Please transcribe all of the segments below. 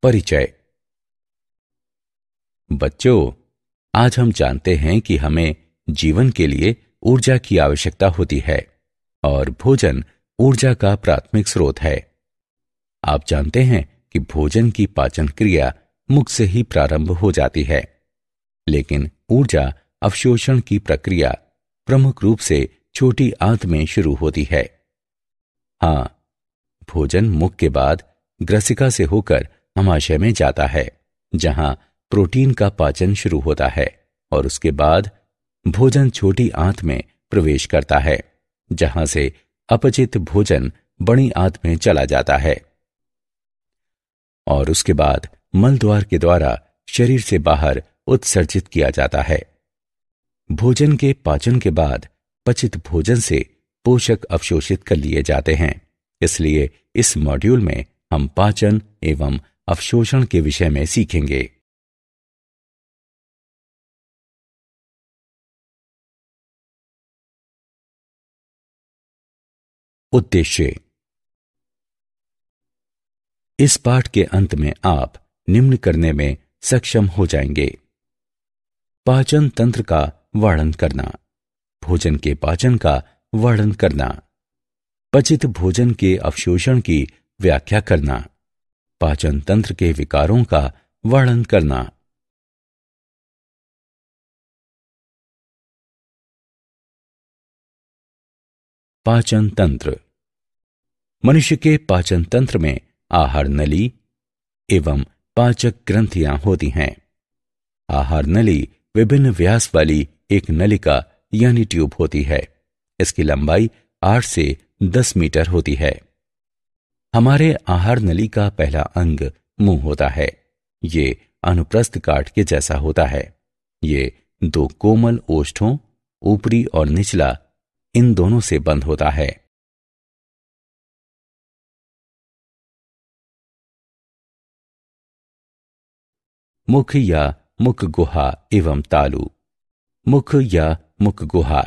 परिचय। बच्चों, आज हम जानते हैं कि हमें जीवन के लिए ऊर्जा की आवश्यकता होती है और भोजन ऊर्जा का प्राथमिक स्रोत है। आप जानते हैं कि भोजन की पाचन क्रिया मुख से ही प्रारंभ हो जाती है, लेकिन ऊर्जा अवशोषण की प्रक्रिया प्रमुख रूप से छोटी आंत में शुरू होती है। हाँ, भोजन मुख के बाद ग्रसिका से होकर अमाशय में जाता है, जहां प्रोटीन का पाचन शुरू होता है और उसके बाद भोजन छोटी आंत में प्रवेश करता है, जहां से अपचित भोजन बड़ी आंत में चला जाता है और उसके बाद मल द्वार के द्वारा शरीर से बाहर उत्सर्जित किया जाता है। भोजन के पाचन के बाद पचित भोजन से पोषक अवशोषित कर लिए जाते हैं। इसलिए इस मॉड्यूल में हम पाचन एवं अवशोषण के विषय में सीखेंगे। उद्देश्य। इस पाठ के अंत में आप निम्न करने में सक्षम हो जाएंगे: पाचन तंत्र का वर्णन करना, भोजन के पाचन का वर्णन करना, पचित भोजन के अवशोषण की व्याख्या करना, पाचन तंत्र के विकारों का वर्णन करना। पाचन तंत्र। मनुष्य के पाचन तंत्र में आहार नली एवं पाचक ग्रंथियां होती हैं। आहार नली विभिन्न व्यास वाली एक नलिका यानी ट्यूब होती है। इसकी लंबाई 8 से 10 मीटर होती है। हमारे आहार नली का पहला अंग मुंह होता है। ये अनुप्रस्थ काट के जैसा होता है। ये 2 कोमल ओष्ठों, ऊपरी और निचला, इन दोनों से बंद होता है। मुख या मुख गुहा एवं तालु। मुख या मुख गुहा,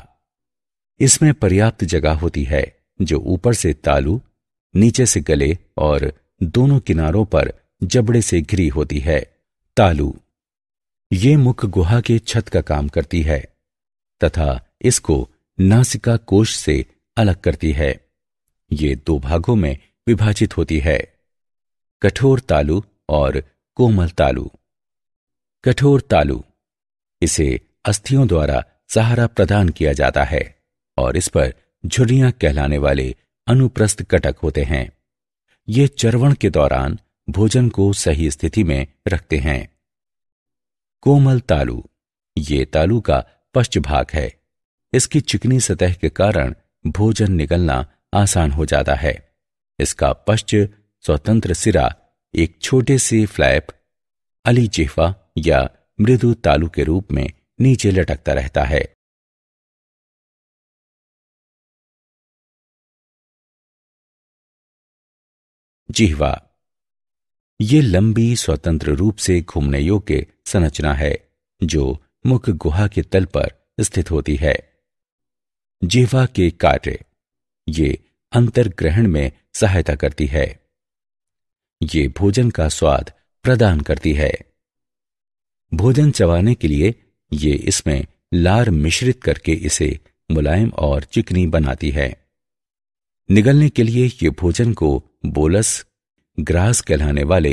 इसमें पर्याप्त जगह होती है, जो ऊपर से तालु, नीचे से गले और दोनों किनारों पर जबड़े से घिरी होती है। तालु ये मुख गुहा के छत का काम करती है तथा इसको नासिका कोश से अलग करती है। ये 2 भागों में विभाजित होती है: कठोर तालु और कोमल तालु। कठोर तालु, इसे अस्थियों द्वारा सहारा प्रदान किया जाता है और इस पर झुर्रियां कहलाने वाले अनुप्रस्थ कटक होते हैं। ये चर्वण के दौरान भोजन को सही स्थिति में रखते हैं। कोमल तालु, ये तालु का पश्च भाग है। इसकी चिकनी सतह के कारण भोजन निगलना आसान हो जाता है। इसका पश्च स्वतंत्र सिरा एक छोटे से फ्लैप, अली जिह्वा या मृदु तालु के रूप में नीचे लटकता रहता है। जिह्वा, ये लंबी स्वतंत्र रूप से घूमने योग्य संरचना है जो मुख गुहा के तल पर स्थित होती है। जिह्वा के कार्य, ये अंतर्ग्रहण में सहायता करती है। ये भोजन का स्वाद प्रदान करती है। भोजन चबाने के लिए ये इसमें लार मिश्रित करके इसे मुलायम और चिकनी बनाती है। निगलने के लिए ये भोजन को बोलस, ग्रास कहलाने वाले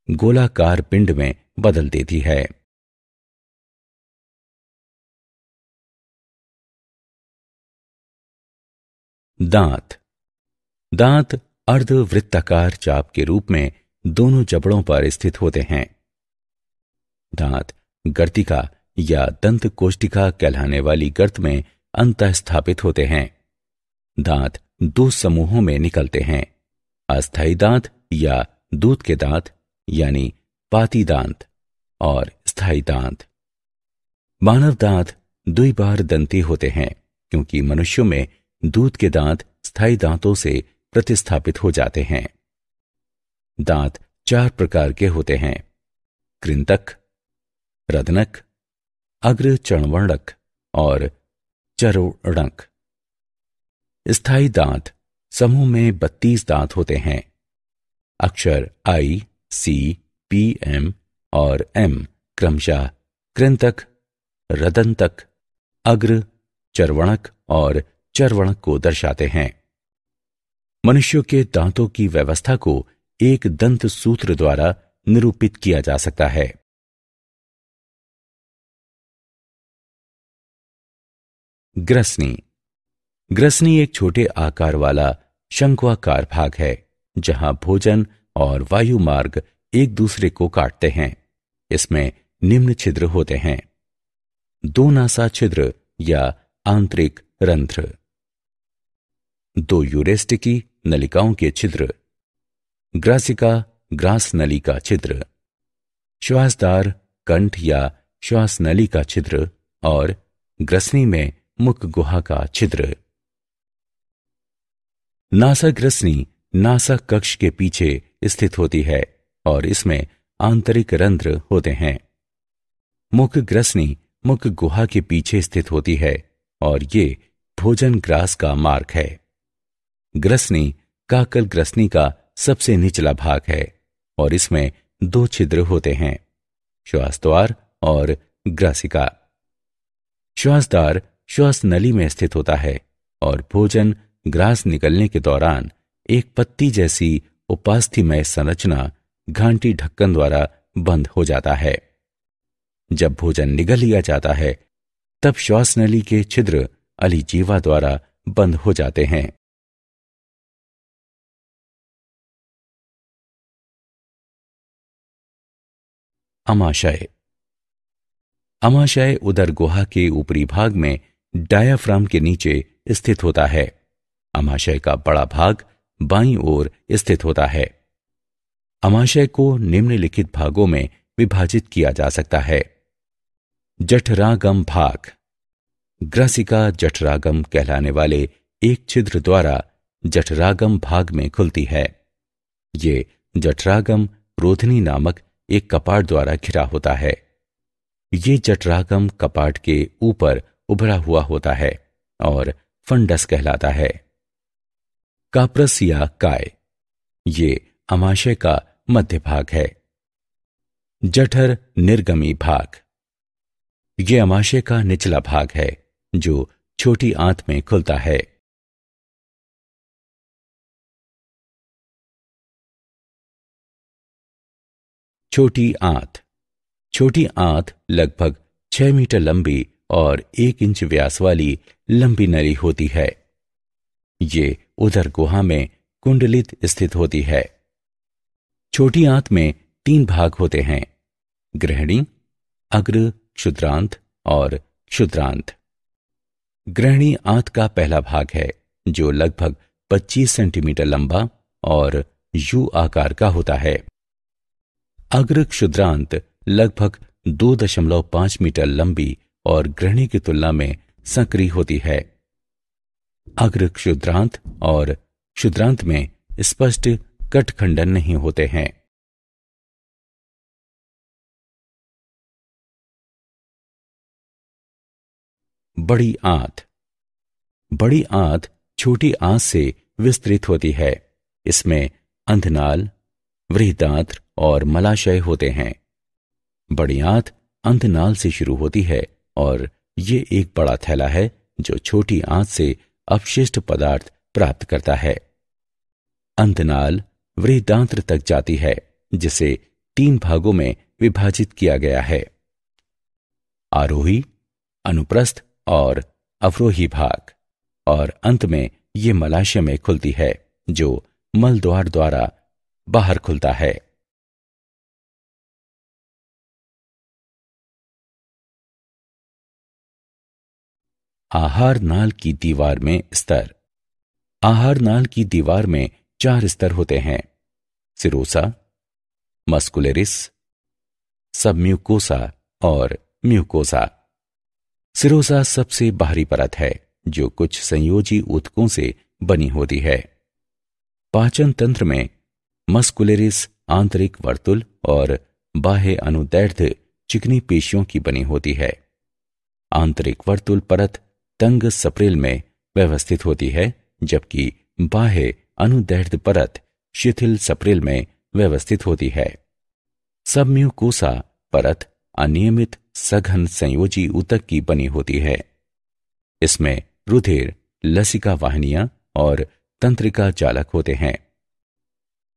गोलाकार पिंड में बदल देती है। दांत। दांत अर्धवृत्ताकार चाप के रूप में दोनों जबड़ों पर स्थित होते हैं। दांत गर्तिका या दंत कोष्टिका कहलाने वाली गर्त में अंतः स्थापित होते हैं। दांत 2 समूहों में निकलते हैं: अस्थायी दांत या दूध के दांत यानी पाती दांत और स्थायी दांत। मानव दांत द्विबार दंती होते हैं क्योंकि मनुष्यों में दूध के दांत स्थायी दांतों से प्रतिस्थापित हो जाते हैं। दांत 4 प्रकार के होते हैं: कृंतक, रदनक, अग्र चर्णवर्णक और चर्वणक। स्थायी दांत समूह में 32 दांत होते हैं। अक्षर I, C, पी, एम और एम क्रमशः कृंतक, रदंतक, अग्र, चर्वणक और चर्वणक को दर्शाते हैं। मनुष्यों के दांतों की व्यवस्था को एक दंत सूत्र द्वारा निरूपित किया जा सकता है। ग्रसनी। ग्रसनी एक छोटे आकार वाला शंक्वाकार भाग है जहां भोजन और वायु मार्ग एक दूसरे को काटते हैं। इसमें निम्न छिद्र होते हैं: दो नासा छिद्र या आंतरिक रंध्र, दो यूरेस्टिकी नलिकाओं के छिद्र, ग्रासिका ग्रास नली का छिद्र, श्वासदार कंठ या श्वास नली का छिद्र और ग्रसनी में मुख गुहा का छिद्र। नासा ग्रसनी नासा कक्ष के पीछे स्थित होती है और इसमें आंतरिक रंध्र होते हैं। मुख ग्रसनी मुख गुहा के पीछे स्थित होती है और ये भोजन ग्रास का मार्ग है। ग्रसनी काकल ग्रसनी का सबसे निचला भाग है और इसमें दो छिद्र होते हैं: श्वासद्वार और ग्रासिका। श्वासद्वार श्वास नली में स्थित होता है और भोजन ग्रास निकलने के दौरान एक पत्ती जैसी उपास्थीमय संरचना घांटी ढक्कन द्वारा बंद हो जाता है। जब भोजन निगल लिया जाता है तब श्वास नली के छिद्र अलिजीवा द्वारा बंद हो जाते हैं। अमाशय। अमाशय उदर गुहा के ऊपरी भाग में डायाफ्राम के नीचे स्थित होता है। अमाशय का बड़ा भाग बाईं ओर स्थित होता है। अमाशय को निम्नलिखित भागों में विभाजित किया जा सकता है: जठरागम भाग। ग्रासिका जठरागम कहलाने वाले एक छिद्र द्वारा जठरागम भाग में खुलती है। ये जठरागम रोधनी नामक एक कपाट द्वारा घिरा होता है। ये जठरागम कपाट के ऊपर उभरा हुआ होता है और फंडस कहलाता है। काप्रस या काय, ये अमाशय का मध्य भाग है। जठर निर्गमी भाग, ये अमाशय का निचला भाग है जो छोटी आंत में खुलता है। छोटी आंत। छोटी आंत लगभग 6 मीटर लंबी और 1 इंच व्यास वाली लंबी नली होती है। ये उदर गुहा में कुंडलित स्थित होती है। छोटी आंत में 3 भाग होते हैं: ग्रहणी, अग्र क्षुद्रांत और क्षुद्रांत। ग्रहणी आंत का पहला भाग है जो लगभग 25 सेंटीमीटर लंबा और यू आकार का होता है। अग्र क्षुद्रांत लगभग 2.5 मीटर लंबी और ग्रहणी की तुलना में संकरी होती है। अग्र क्षुद्रांत और क्षुद्रांत में स्पष्ट कटखंडन नहीं होते हैं। बड़ी आंत। बड़ी आंत छोटी आंत से विस्तृत होती है। इसमें अंधनाल, वृहदांत्र और मलाशय होते हैं। बड़ी आंत अंधनाल से शुरू होती है और ये एक बड़ा थैला है जो छोटी आंत से अपशिष्ट पदार्थ प्राप्त करता है। अंधनाल वृहदांत्र तक जाती है जिसे 3 भागों में विभाजित किया गया है: आरोही, अनुप्रस्थ और अवरोही भाग। और अंत में ये मलाशय में खुलती है जो मलद्वार द्वारा बाहर खुलता है। आहार नाल की दीवार में स्तर। आहार नाल की दीवार में 4 स्तर होते हैं: सिरोसा, मस्कुलरिस, सबम्यूकोसा और म्यूकोसा। सिरोसा सबसे बाहरी परत है जो कुछ संयोजी ऊतकों से बनी होती है। पाचन तंत्र में मस्कुलरिस आंतरिक वर्तुल और बाह्य अनुदैर्ध्य चिकनी पेशियों की बनी होती है। आंतरिक वर्तुल परत तंग सप्रेल में व्यवस्थित होती है जबकि बाह्य अनुदैर्ध्य परत शिथिल सप्रेल में व्यवस्थित होती है। सब म्यूकोसा परत अनियमित सघन संयोजी ऊतक की बनी होती है। इसमें रुधिर, लसिका वाहिनियां और तंत्रिका जालक होते हैं।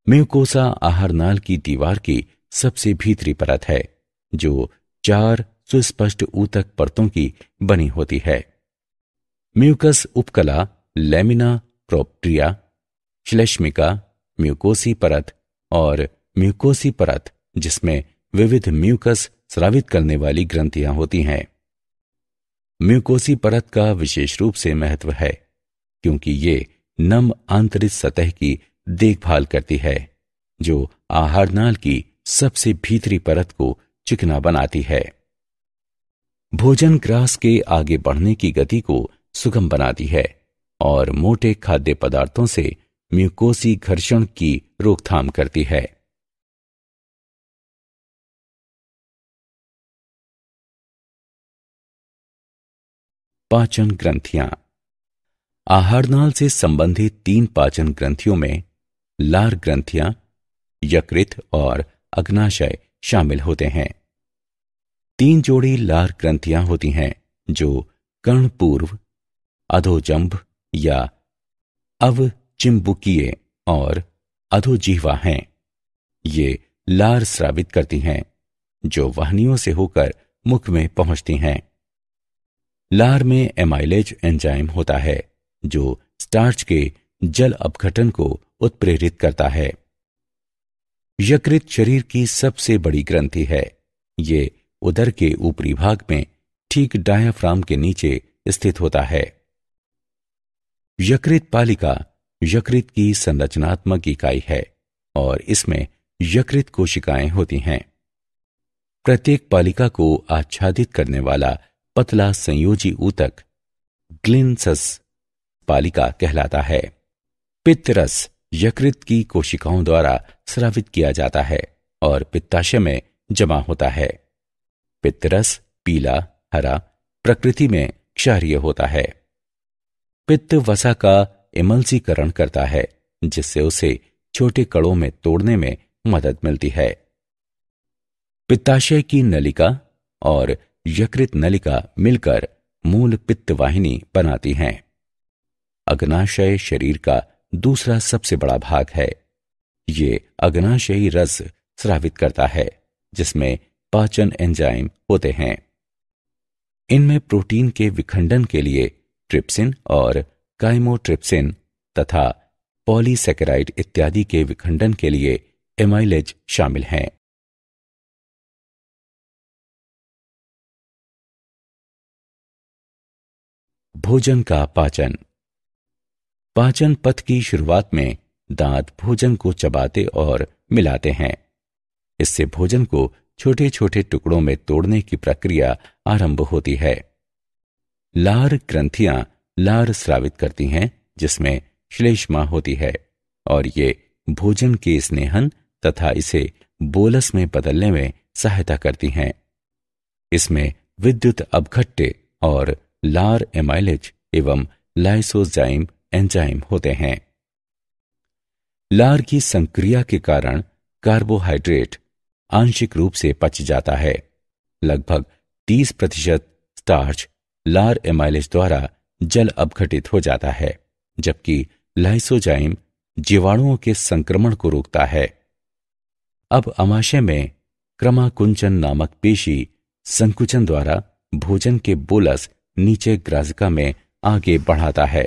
म्यूकोसा आहार नाल की दीवार की सबसे भीतरी परत है, जो 4 सुस्पष्ट ऊतक परतों की बनी होती है। म्यूकस उपकला, लेमिना प्रोप्रिया, श्लेष्मिका, म्यूकोसी परत और म्यूकोसी परत, जिसमें विविध म्यूकस स्रावित करने वाली ग्रंथियां होती हैं। म्यूकोसी परत का विशेष रूप से महत्व है, क्योंकि ये नम आंतरिक सतह की देखभाल करती है, जो आहार नाल की सबसे भीतरी परत को चिकना बनाती है। भोजन ग्रास के आगे बढ़ने की गति को सुगम बनाती है और मोटे खाद्य पदार्थों से म्यूकोसी घर्षण की रोकथाम करती है। पाचन ग्रंथियां। आहारनाल से संबंधित 3 पाचन ग्रंथियों में लार ग्रंथियां, यकृत और अग्नाशय शामिल होते हैं। 3 जोड़ी लार ग्रंथियां होती हैं, जो कर्णपूर्व, अधोजंभ या अवचिंबुकीय और अधोजिह्वा हैं। ये लार स्रावित करती हैं, जो वाहिनियों से होकर मुख में पहुंचती हैं। लार में एमाइलेज एंजाइम होता है, जो स्टार्च के जल अपघटन को उत्प्रेरित करता है। यकृत शरीर की सबसे बड़ी ग्रंथि है। ये उदर के ऊपरी भाग में ठीक डायाफ्राम के नीचे स्थित होता है। यकृत पालिका यकृत की संरचनात्मक इकाई है और इसमें यकृत कोशिकाएं होती हैं। प्रत्येक पालिका को आच्छादित करने वाला पतला संयोजी ऊतक ग्लिनसस पालिका कहलाता है। पित्तरस यकृत की कोशिकाओं द्वारा स्रावित किया जाता है और पित्ताशय में जमा होता है। पित्तरस पीला, हरा, प्रकृति में क्षारीय होता है। पित्त वसा का इमल्सीकरण करता है, जिससे उसे छोटे कणों में तोड़ने में मदद मिलती है। पित्ताशय की नलिका और यकृत नलिका मिलकर मूल पित्त वाहिनी बनाती हैं। अग्नाशय शरीर का दूसरा सबसे बड़ा भाग है। ये अग्नाशयी रस स्रावित करता है, जिसमें पाचन एंजाइम होते हैं। इनमें प्रोटीन के विखंडन के लिए ट्रिप्सिन और काइमोट्रिप्सिन तथा पॉलीसैकेराइड इत्यादि के विखंडन के लिए एमाइलेज शामिल हैं। भोजन का पाचन। पाचन पथ की शुरुआत में दांत भोजन को चबाते और मिलाते हैं। इससे भोजन को छोटे छोटे टुकड़ों में तोड़ने की प्रक्रिया आरंभ होती है। लार ग्रंथियां लार स्रावित करती हैं, जिसमें श्लेष्मा होती है और ये भोजन के स्नेहन तथा इसे बोलस में बदलने में सहायता करती हैं। इसमें विद्युत अपघट्य और लार एमाइलेज एवं लाइसोजाइम एंजाइम होते हैं। लार की संक्रिया के कारण कार्बोहाइड्रेट आंशिक रूप से पच जाता है। लगभग 30% स्टार्च लार एमाइलेज द्वारा जल अपघटित हो जाता है, जबकि लाइसोजाइम जीवाणुओं के संक्रमण को रोकता है। अब आमाशय में क्रमाकुंचन नामक पेशी संकुचन द्वारा भोजन के बोलस नीचे ग्राजिका में आगे बढ़ाता है।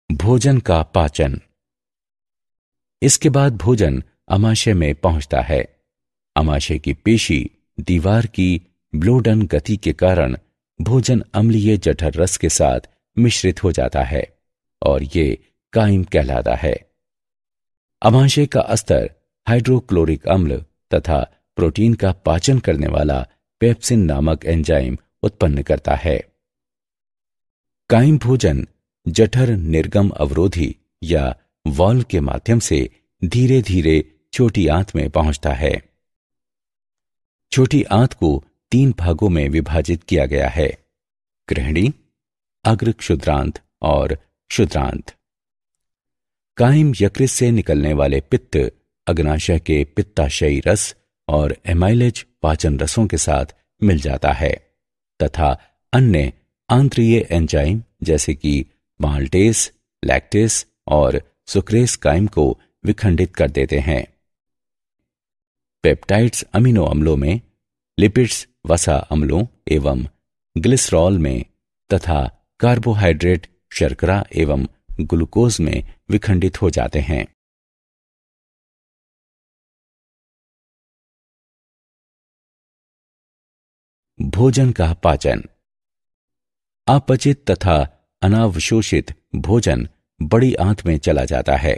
भोजन का पाचन। इसके बाद भोजन आमाशय में पहुंचता है। आमाशय की पेशी दीवार की ब्लोडन गति के कारण भोजन अम्लीय जठर रस के साथ मिश्रित हो जाता है और ये काइम कहलाता है। आमाशय का अस्तर हाइड्रोक्लोरिक अम्ल तथा प्रोटीन का पाचन करने वाला पेप्सिन नामक एंजाइम उत्पन्न करता है। काइम भोजन जठर निर्गम अवरोधी या वाल्व के माध्यम से धीरे धीरे छोटी आंत में पहुंचता है। छोटी आंत को 3 भागों में विभाजित किया गया है: गृहिणी, अग्र क्षुद्रांत और क्षुद्रांत। कायम यकृत से निकलने वाले पित्त अग्नाशय के पित्ताशयी रस और एमाइलेज पाचन रसों के साथ मिल जाता है तथा अन्य आंत्रीय एंजाइम जैसे कि माल्टेस, लैक्टेस और सुक्रेस कायम को विखंडित कर देते हैं। पेप्टाइड्स अमीनो अम्लों में, लिपिड्स वसा अम्लों एवं ग्लिसरॉल में तथा कार्बोहाइड्रेट शर्करा एवं ग्लूकोज में विखंडित हो जाते हैं। भोजन का पाचन। अपचित तथा अनावशोषित भोजन बड़ी आंत में चला जाता है।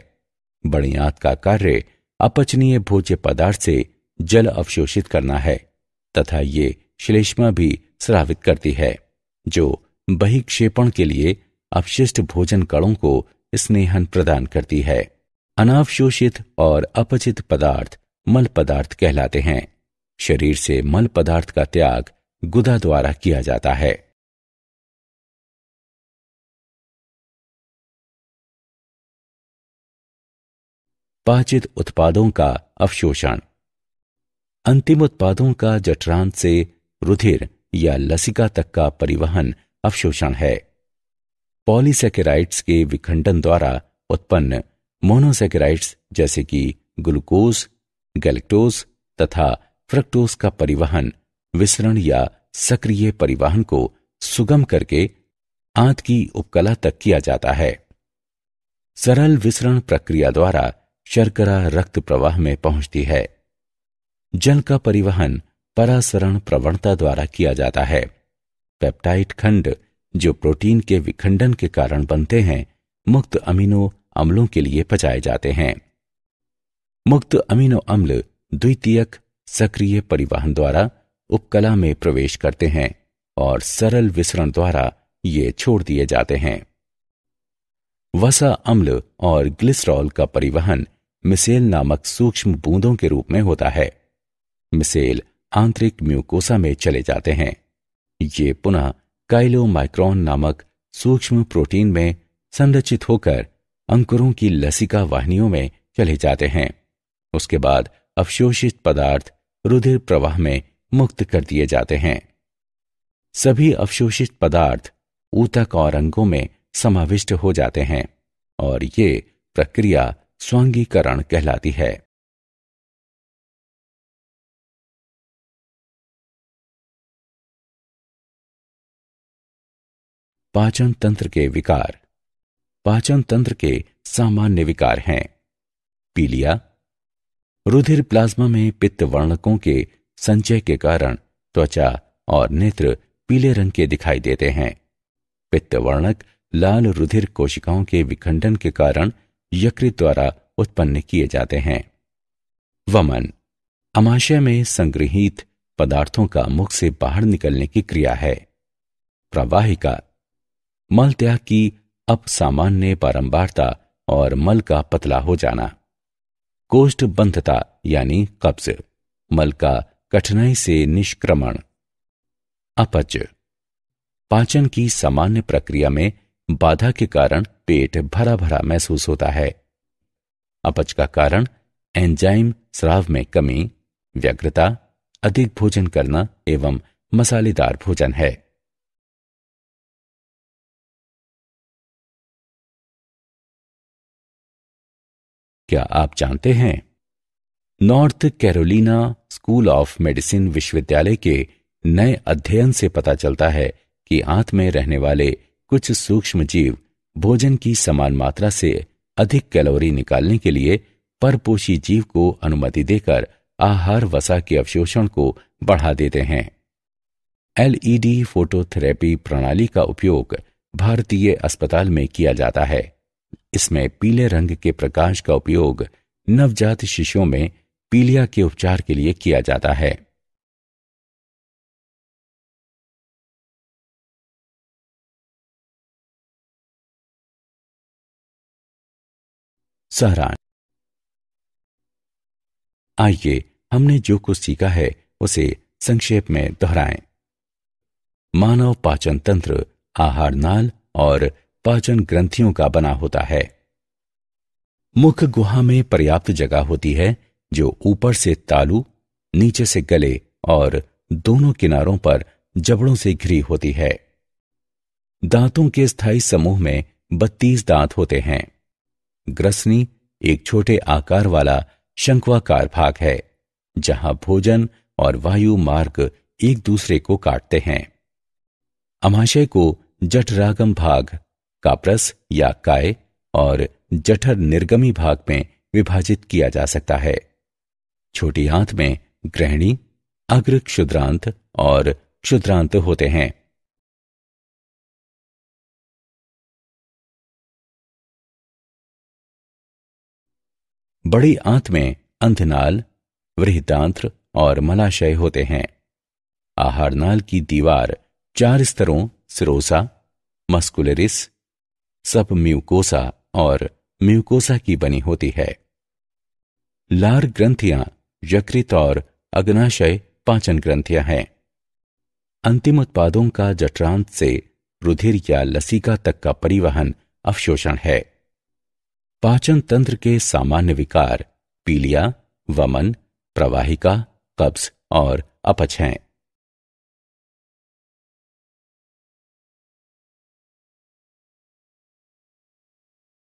बड़ी आंत का कार्य अपचनीय भोज्य पदार्थ से जल अवशोषित करना है तथा ये श्लेष्मा भी स्रावित करती है, जो बहिक्षेपण के लिए अपशिष्ट भोजन कणों को स्नेहन प्रदान करती है। अनावशोषित और अपचित पदार्थ मल पदार्थ कहलाते हैं। शरीर से मल पदार्थ का त्याग गुदा द्वारा किया जाता है। पाचित उत्पादों का अवशोषण। अंतिम उत्पादों का जठरांत से रुधिर या लसिका तक का परिवहन अवशोषण है। पॉलीसेकेराइड्स के विखंडन द्वारा उत्पन्न मोनोसेकेराइड्स जैसे कि ग्लूकोज, गैलेक्टोज तथा फ्रक्टोज का परिवहन विसरण या सक्रिय परिवहन को सुगम करके आंत की उपकला तक किया जाता है। सरल विसरण प्रक्रिया द्वारा शर्करा रक्त प्रवाह में पहुंचती है। जल का परिवहन परासरण प्रवणता द्वारा किया जाता है। पेप्टाइड खंड जो प्रोटीन के विखंडन के कारण बनते हैं, मुक्त अमीनो अम्लों के लिए पचाए जाते हैं। मुक्त अमीनो अम्ल द्वितीयक सक्रिय परिवहन द्वारा उपकला में प्रवेश करते हैं और सरल विसरण द्वारा ये छोड़ दिए जाते हैं। वसा अम्ल और ग्लिसरॉल का परिवहन मिसेल नामक सूक्ष्म बूंदों के रूप में होता है। मिसेल आंतरिक म्यूकोसा में चले जाते हैं। ये पुनः काइलोमाइक्रोन नामक सूक्ष्म प्रोटीन में संरचित होकर अंकुरों की लसिका वाहिनियों में चले जाते हैं। उसके बाद अवशोषित पदार्थ रुधिर प्रवाह में मुक्त कर दिए जाते हैं। सभी अवशोषित पदार्थ ऊतक और अंगों में समाविष्ट हो जाते हैं और ये प्रक्रिया स्वांगीकरण कहलाती है। पाचन तंत्र के विकार। पाचन तंत्र के सामान्य विकार हैं। पीलिया। रुधिर प्लाज्मा में पित्त वर्णकों के संचय के कारण त्वचा और नेत्र पीले रंग के दिखाई देते हैं। पित्त वर्णक लाल रुधिर कोशिकाओं के विखंडन के कारण यकृत द्वारा उत्पन्न किए जाते हैं। वमन आमाशय में संग्रहित पदार्थों का मुख से बाहर निकलने की क्रिया है। प्रवाहिका मल त्याग की अपसामान्य बारंबारता और मल का पतला हो जाना। कोष्ठबंधता यानी कब्ज, मल का कठिनाई से निष्क्रमण। अपच पाचन की सामान्य प्रक्रिया में बाधा के कारण पेट भरा भरा महसूस होता है। अपच का कारण एंजाइम स्राव में कमी, व्यग्रता, अधिक भोजन करना एवं मसालेदार भोजन है। क्या आप जानते हैं north Carolina school of medicine विश्वविद्यालय के नए अध्ययन से पता चलता है कि आंत में रहने वाले कुछ सूक्ष्म जीव भोजन की समान मात्रा से अधिक कैलोरी निकालने के लिए परपोषी जीव को अनुमति देकर आहार वसा के अवशोषण को बढ़ा देते हैं। एलईडी फोटोथेरेपी प्रणाली का उपयोग भारतीय अस्पताल में किया जाता है। इसमें पीले रंग के प्रकाश का उपयोग नवजात शिशुओं में पीलिया के उपचार के लिए किया जाता है। सारांश। आइए हमने जो कुछ सीखा है उसे संक्षेप में दोहराएं। मानव पाचन तंत्र आहार नाल और पाचन ग्रंथियों का बना होता है। मुख गुहा में पर्याप्त जगह होती है, जो ऊपर से तालू, नीचे से गले और दोनों किनारों पर जबड़ों से घिरी होती है। दांतों के स्थायी समूह में 32 दांत होते हैं। ग्रसनी एक छोटे आकार वाला शंक्वाकार भाग है, जहां भोजन और वायु मार्ग एक दूसरे को काटते हैं। अमाशय को जठरागम भाग, काप्रस या काय और जठर निर्गमी भाग में विभाजित किया जा सकता है। छोटी आंत में ग्रहणी, अग्र क्षुद्रांत और क्षुद्रांत होते हैं। बड़ी आंत में अंधनाल, वृहदांत्र और मलाशय होते हैं। आहारनाल की दीवार 4 स्तरों सिरोसा, मस्कुलरिस, सब म्यूकोसा और म्यूकोसा की बनी होती है। लार ग्रंथियां यकृत और अग्नाशय पाचन ग्रंथियां हैं। अंतिम उत्पादों का जठरांत से रुधिर या लसिका तक का परिवहन अवशोषण है। पाचन तंत्र के सामान्य विकार पीलिया, वमन, प्रवाहिका, कब्ज और अपच हैं।